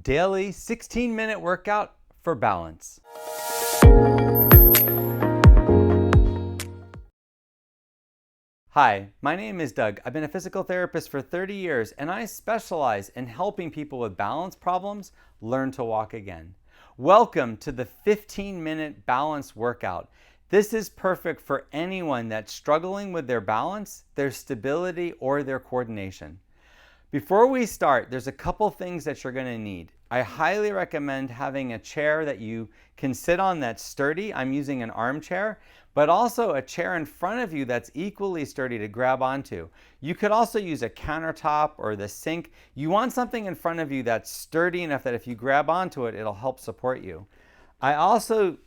daily 16-minute workout for balance. Hi, my name is Doug. I've been a physical therapist for 30 years and I specialize in helping people with balance problems learn to walk again. Welcome to the 15-minute balance workout. This is perfect for anyone that's struggling with their balance, their stability, or their coordination. Before we start, there's a couple things that you're going to need. I highly recommend having a chair that you can sit on that's sturdy. I'm using an armchair, but also a chair in front of you that's equally sturdy to grab onto. You could also use a countertop or the sink. You want something in front of you that's sturdy enough that if you grab onto it, it'll help support you. I also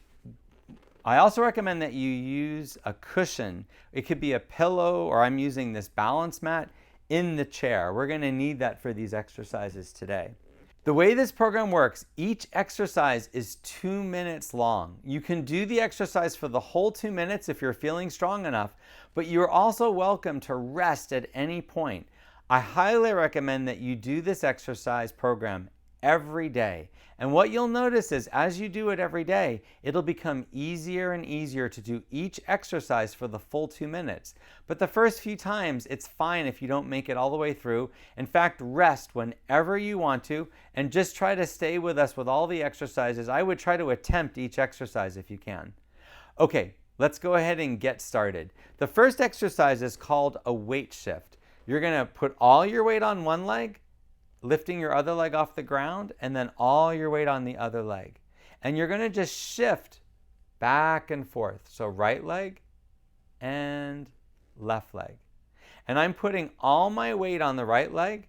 recommend that you use a cushion. It could be a pillow, or I'm using this balance mat in the chair. We're going to need that for these exercises today. The way this program works, each exercise is 2 minutes long. You can do the exercise for the whole 2 minutes if you're feeling strong enough, but you're also welcome to rest at any point. I highly recommend that you do this exercise program every day. And what you'll notice is as you do it every day, it'll become easier and easier to do each exercise for the full 2 minutes. But the first few times, it's fine if you don't make it all the way through. In fact, rest whenever you want to and just try to stay with us with all the exercises. I would try to attempt each exercise if you can. Okay, let's go ahead and get started. The first exercise is called a weight shift. You're going to put all your weight on one leg, lifting your other leg off the ground, and then all your weight on the other leg. And you're going to just shift back and forth. So right leg and left leg. And I'm putting all my weight on the right leg,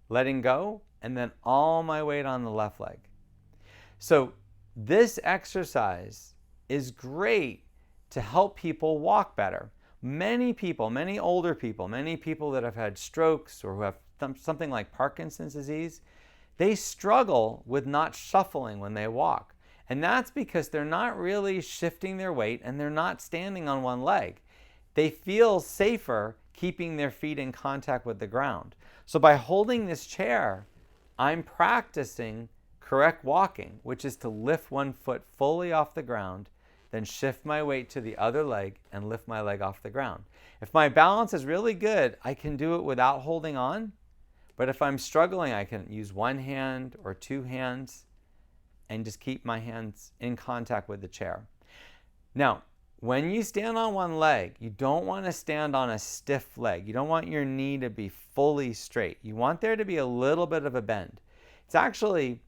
letting go, and then all my weight on the left leg. So this exercise is great to help people walk better. Many people, many older people, many people that have had strokes or who have something like Parkinson's disease, they struggle with not shuffling when they walk. And that's because they're not really shifting their weight and they're not standing on one leg. They feel safer keeping their feet in contact with the ground. So by holding this chair, I'm practicing correct walking, which is to lift one foot fully off the ground, then shift my weight to the other leg and lift my leg off the ground. If my balance is really good, I can do it without holding on. But if I'm struggling, I can use one hand or two hands and just keep my hands in contact with the chair. Now, when you stand on one leg, you don't want to stand on a stiff leg. You don't want your knee to be fully straight. You want there to be a little bit of a bend. It actually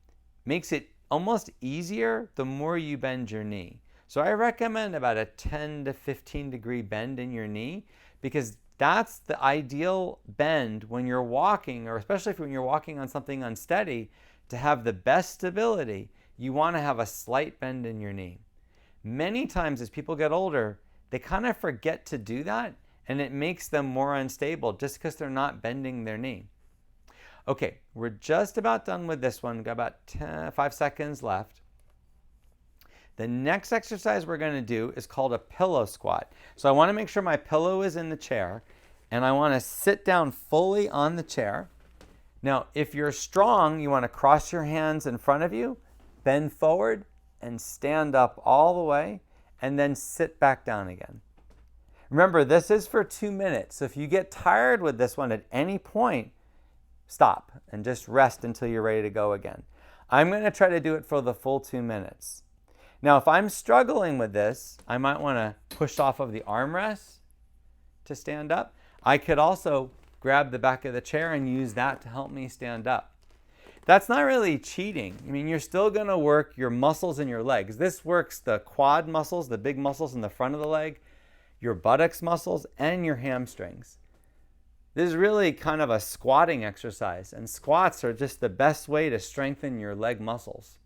makes it almost easier the more you bend your knee. So I recommend about a 10 to 15 degree bend in your knee, because that's the ideal bend when you're walking, or especially when you're walking on something unsteady. To have the best stability, you want to have a slight bend in your knee. Many times as people get older, they kind of forget to do that, and it makes them more unstable just because they're not bending their knee. Okay, we're just about done with this one. We've got about 5 seconds left. The next exercise we're going to do is called a pillow squat. So I want to make sure my pillow is in the chair, and I want to sit down fully on the chair. Now, if you're strong, you want to cross your hands in front of you, bend forward, and stand up all the way, and then sit back down again. Remember, this is for 2 minutes. So if you get tired with this one at any point, stop and just rest until you're ready to go again. I'm going to try to do it for the full 2 minutes. Now, if I'm struggling with this, I might want to push off of the armrest to stand up. I could also grab the back of the chair and use that to help me stand up. That's not really cheating. I mean, you're still going to work your muscles in your legs. This works the quad muscles, the big muscles in the front of the leg, your buttocks muscles, and your hamstrings. This is really kind of a squatting exercise, and squats are just the best way to strengthen your leg muscles.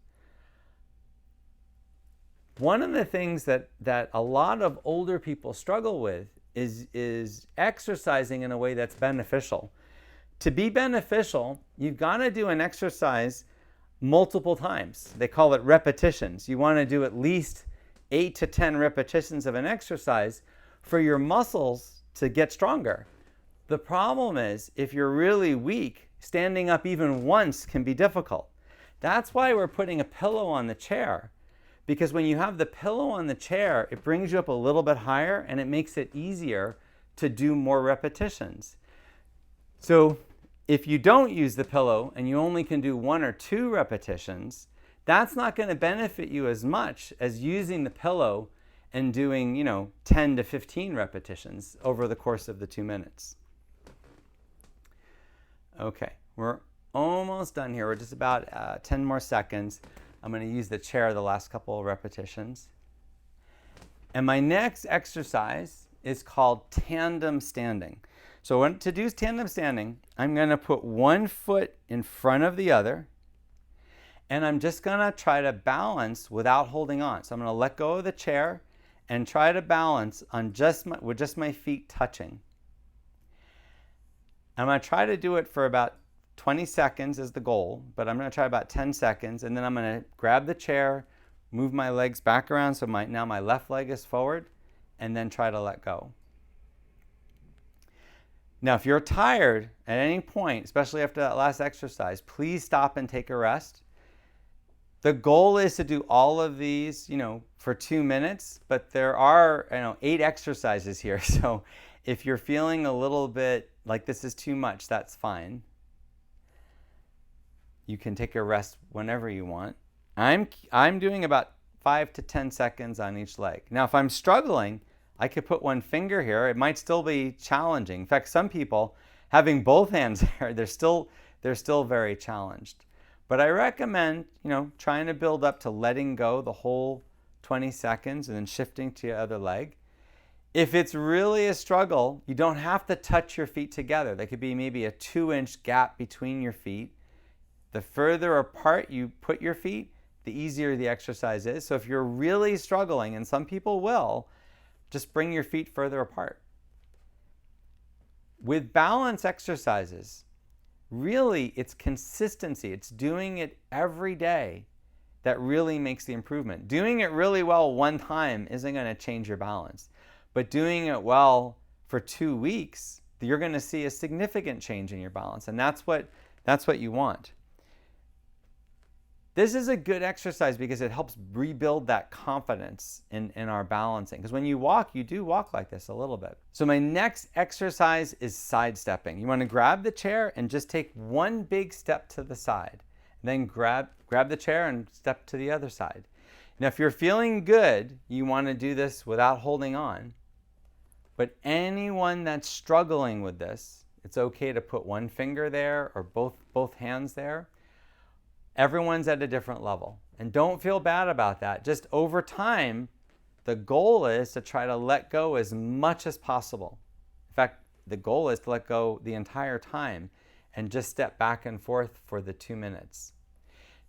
One of the things that a lot of older people struggle with is exercising in a way that's beneficial. To be beneficial, you've got to do an exercise multiple times. They call it repetitions. You want to do at least 8 to 10 repetitions of an exercise for your muscles to get stronger. The problem is, if you're really weak, standing up even once can be difficult. That's why we're putting a pillow on the chair. Because when you have the pillow on the chair, it brings you up a little bit higher and it makes it easier to do more repetitions. So if you don't use the pillow and you only can do 1 or 2 repetitions, that's not going to benefit you as much as using the pillow and doing, 10 to 15 repetitions over the course of the 2 minutes. Okay, we're almost done here. We're just about 10 more seconds. I'm going to use the chair the last couple of repetitions. And my next exercise is called tandem standing. So to do tandem standing, I'm going to put one foot in front of the other, and I'm just going to try to balance without holding on. So I'm going to let go of the chair and try to balance on with just my feet touching. I'm going to try to do it for about 20 seconds is the goal, but I'm going to try about 10 seconds, and then I'm going to grab the chair, move my legs back around so now my left leg is forward, and then try to let go. Now, if you're tired at any point, especially after that last exercise, please stop and take a rest. The goal is to do all of these, for 2 minutes, but there are, 8 exercises here. So if you're feeling a little bit like this is too much, that's fine. You can take a rest whenever you want. I'm doing about 5 to 10 seconds on each leg. Now, if I'm struggling, I could put one finger here. It might still be challenging. In fact, some people having both hands there, they're still very challenged. But I recommend, trying to build up to letting go the whole 20 seconds and then shifting to your other leg. If it's really a struggle, you don't have to touch your feet together. There could be maybe a 2-inch gap between your feet. The further apart you put your feet, the easier the exercise is. So if you're really struggling, and some people will, just bring your feet further apart. With balance exercises, really it's consistency. It's doing it every day that really makes the improvement. Doing it really well one time isn't going to change your balance. But doing it well for 2 weeks, you're going to see a significant change in your balance. And that's what you want. This is a good exercise because it helps rebuild that confidence in our balancing. Because when you walk, you do walk like this a little bit. So my next exercise is sidestepping. You want to grab the chair and just take one big step to the side. Then grab the chair and step to the other side. Now, if you're feeling good, you want to do this without holding on. But anyone that's struggling with this, it's okay to put one finger there or both hands there. Everyone's at a different level. And don't feel bad about that. Just over time, the goal is to try to let go as much as possible. In fact, the goal is to let go the entire time and just step back and forth for the 2 minutes.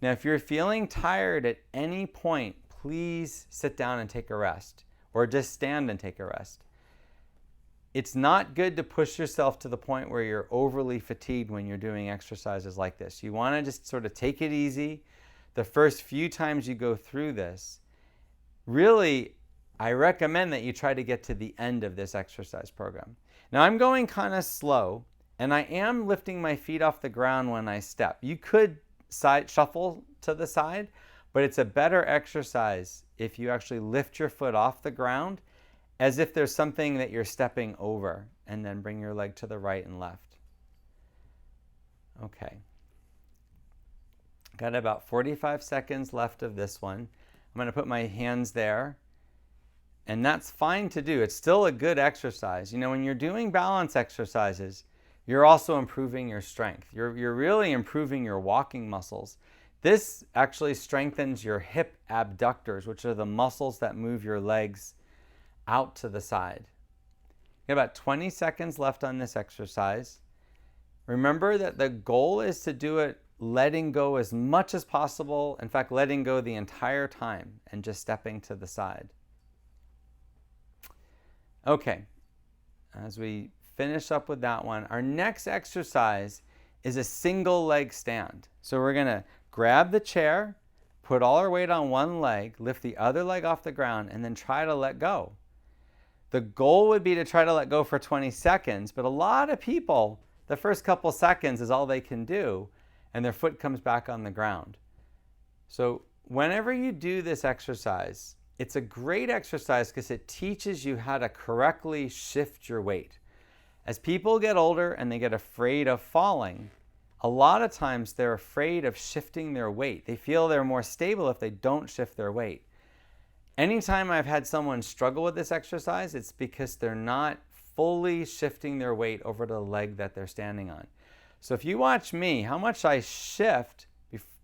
Now, if you're feeling tired at any point, please sit down and take a rest, or just stand and take a rest. It's not good to push yourself to the point where you're overly fatigued when you're doing exercises like this. You want to just sort of take it easy. The first few times you go through this, really, I recommend that you try to get to the end of this exercise program. Now, I'm going kind of slow, and I am lifting my feet off the ground when I step. You could shuffle to the side, but it's a better exercise if you actually lift your foot off the ground as if there's something that you're stepping over, and then bring your leg to the right and left. Okay. Got about 45 seconds left of this one. I'm going to put my hands there, and that's fine to do. It's still a good exercise. When you're doing balance exercises, you're also improving your strength. You're really improving your walking muscles. This actually strengthens your hip abductors, which are the muscles that move your legs out to the side. You have about 20 seconds left on this exercise. Remember that the goal is to do it letting go as much as possible. In fact, letting go the entire time and just stepping to the side. Okay, as we finish up with that one, our next exercise is a single leg stand. So we're going to grab the chair, put all our weight on one leg, lift the other leg off the ground, and then try to let go. The goal would be to try to let go for 20 seconds, but a lot of people, the first couple seconds is all they can do, and their foot comes back on the ground. So whenever you do this exercise, it's a great exercise because it teaches you how to correctly shift your weight. As people get older and they get afraid of falling, a lot of times they're afraid of shifting their weight. They feel they're more stable if they don't shift their weight. Anytime I've had someone struggle with this exercise, it's because they're not fully shifting their weight over to the leg that they're standing on. So if you watch me, how much I shift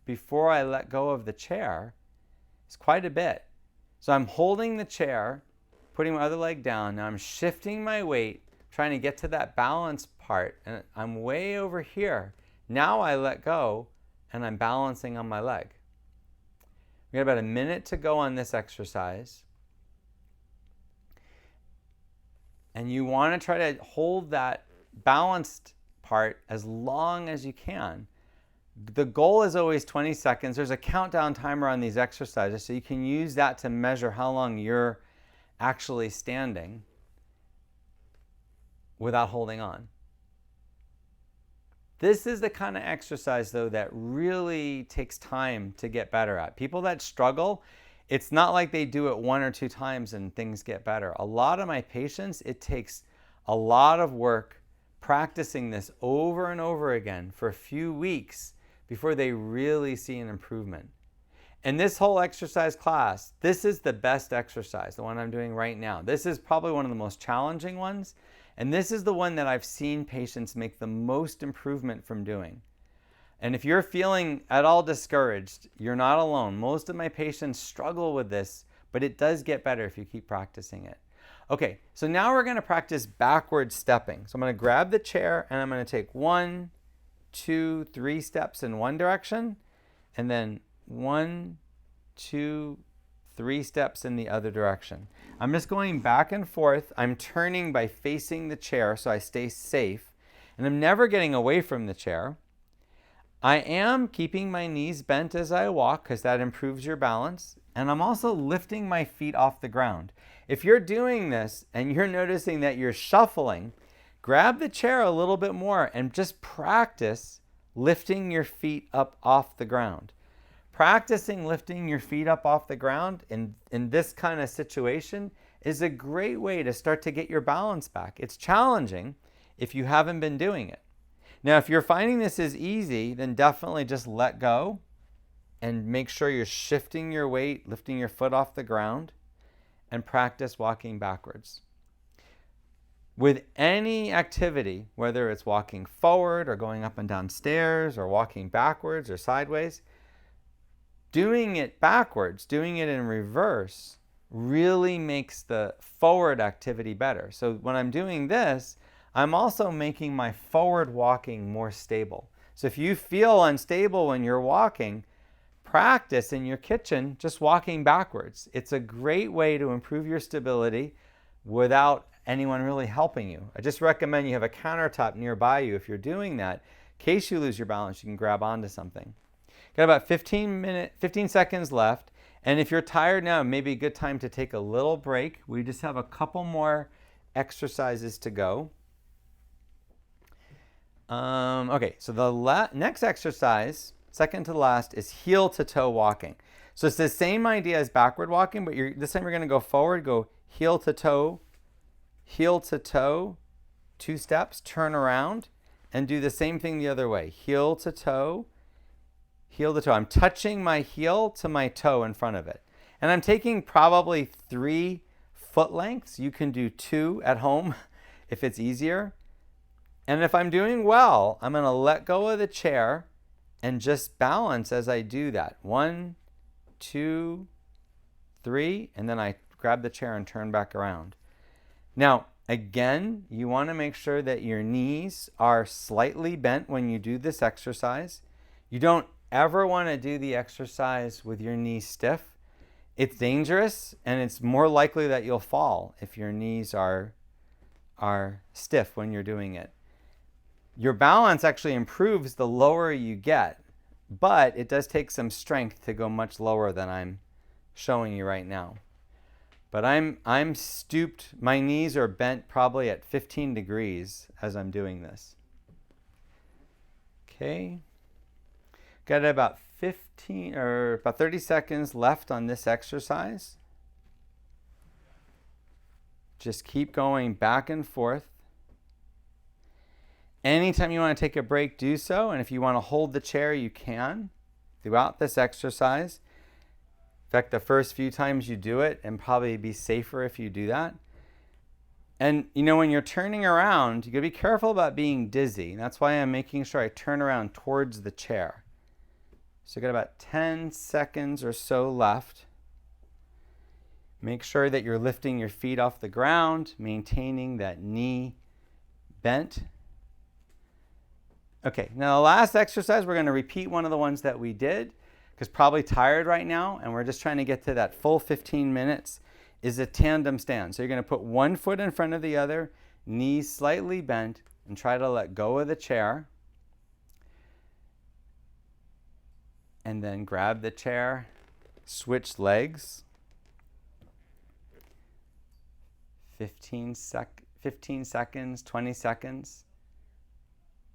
before I let go of the chair is quite a bit. So I'm holding the chair, putting my other leg down. Now I'm shifting my weight, trying to get to that balance part, and I'm way over here. Now I let go, and I'm balancing on my leg. We got about a minute to go on this exercise. And you want to try to hold that balanced part as long as you can. The goal is always 20 seconds. There's a countdown timer on these exercises, so you can use that to measure how long you're actually standing without holding on. This is the kind of exercise, though, that really takes time to get better at. People that struggle, it's not like they do it 1 or 2 times and things get better. A lot of my patients, it takes a lot of work practicing this over and over again for a few weeks before they really see an improvement. And this whole exercise class, this is the best exercise, the one I'm doing right now. This is probably one of the most challenging ones. And this is the one that I've seen patients make the most improvement from doing. And if you're feeling at all discouraged, you're not alone. Most of my patients struggle with this, but it does get better if you keep practicing it. Okay, so now we're going to practice backward stepping. So I'm going to grab the chair and I'm going to take 1, 2, 3 steps in one direction, and then 1, 2, 3 steps in the other direction. I'm just going back and forth. I'm turning by facing the chair so I stay safe, and I'm never getting away from the chair. I am keeping my knees bent as I walk because that improves your balance, and I'm also lifting my feet off the ground. If you're doing this and you're noticing that you're shuffling, grab the chair a little bit more and just practice lifting your feet up off the ground. Practicing lifting your feet up off the ground in this kind of situation is a great way to start to get your balance back. It's challenging if you haven't been doing it. Now, if you're finding this is easy, then definitely just let go and make sure you're shifting your weight, lifting your foot off the ground, and practice walking backwards. With any activity, whether it's walking forward or going up and down stairs or walking backwards or sideways, doing it backwards, doing it in reverse, really makes the forward activity better. So when I'm doing this, I'm also making my forward walking more stable. So if you feel unstable when you're walking, practice in your kitchen just walking backwards. It's a great way to improve your stability without anyone really helping you. I just recommend you have a countertop nearby you if you're doing that. In case you lose your balance, you can grab onto something. Got about 15 seconds left. And if you're tired now, maybe a good time to take a little break. We just have a couple more exercises to go. Okay, so the next exercise, second to last, is heel to toe walking. So it's the same idea as backward walking, but this time you're going to go forward, go heel to toe, 2 steps, turn around, and do the same thing the other way. Heel to toe. I'm touching my heel to my toe in front of it. And I'm taking probably 3 foot lengths. You can do 2 at home if it's easier. And if I'm doing well, I'm going to let go of the chair and just balance as I do that. 1, 2, 3, and then I grab the chair and turn back around. Now, again, you want to make sure that your knees are slightly bent when you do this exercise. You don't ever want to do the exercise with your knees stiff. It's dangerous, and it's more likely that you'll fall if your knees are stiff when you're doing it. Your balance actually improves the lower you get, but it does take some strength to go much lower than I'm showing you right now. But I'm stooped, my knees are bent probably at 15 degrees as I'm doing this. Okay. Got about 15 or about 30 seconds left on this exercise. Just keep going back and forth. Anytime you want to take a break, do so. And if you want to hold the chair, you can throughout this exercise. In fact, the first few times you do it, and probably be safer if you do that. And when you're turning around, you gotta be careful about being dizzy. That's why I'm making sure I turn around towards the chair. So got about 10 seconds or so left. Make sure that you're lifting your feet off the ground, maintaining that knee bent. Okay, now the last exercise, we're going to repeat one of the ones that we did, because probably tired right now, and we're just trying to get to that full 15 minutes, is a tandem stand. So you're going to put one foot in front of the other, knees slightly bent, and try to let go of the chair. And then grab the chair, switch legs. 15 seconds, 20 seconds.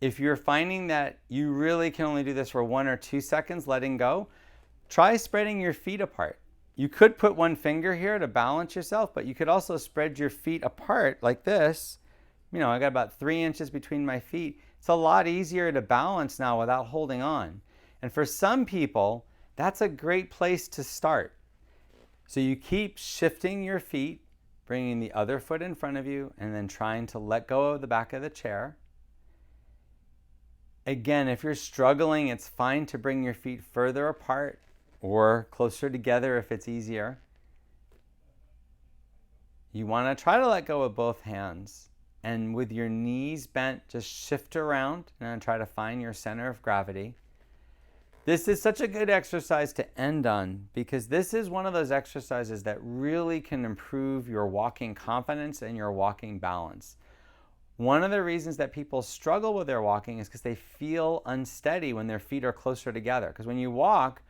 If you're finding that you really can only do this for 1 or 2 seconds, letting go, try spreading your feet apart. You could put one finger here to balance yourself, but you could also spread your feet apart like this. I got about 3 inches between my feet. It's a lot easier to balance now without holding on. And for some people, that's a great place to start. So you keep shifting your feet, bringing the other foot in front of you, and then trying to let go of the back of the chair. Again, if you're struggling, it's fine to bring your feet further apart or closer together if it's easier. You want to try to let go of both hands. And with your knees bent, just shift around and try to find your center of gravity. This is such a good exercise to end on, because this is one of those exercises that really can improve your walking confidence and your walking balance. One of the reasons that people struggle with their walking is because they feel unsteady when their feet are closer together. Because when you walk,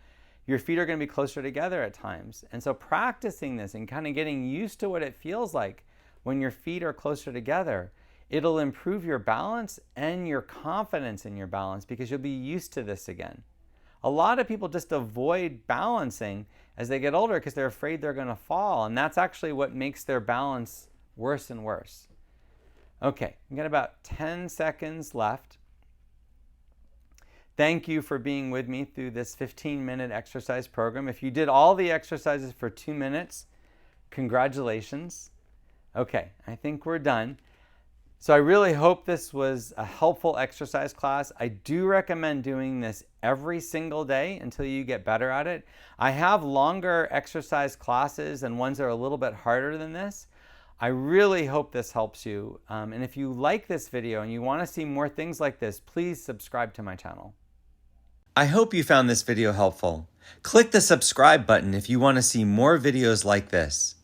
your feet are going to be closer together at times. And so practicing this and kind of getting used to what it feels like when your feet are closer together, it'll improve your balance and your confidence in your balance, because you'll be used to this again. A lot of people just avoid balancing as they get older because they're afraid they're going to fall. And that's actually what makes their balance worse and worse. Okay, we've got about 10 seconds left. Thank you for being with me through this 15-minute exercise program. If you did all the exercises for 2 minutes, congratulations. Okay, I think we're done. So I really hope this was a helpful exercise class. I do recommend doing this every single day until you get better at it. I have longer exercise classes and ones that are a little bit harder than this. I really hope this helps you. And if you like this video and you want to see more things like this, please subscribe to my channel. I hope you found this video helpful. Click the subscribe button if you want to see more videos like this.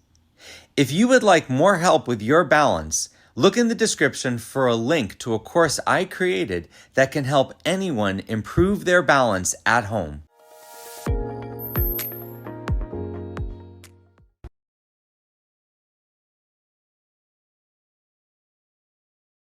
If you would like more help with your balance, look in the description for a link to a course I created that can help anyone improve their balance at home.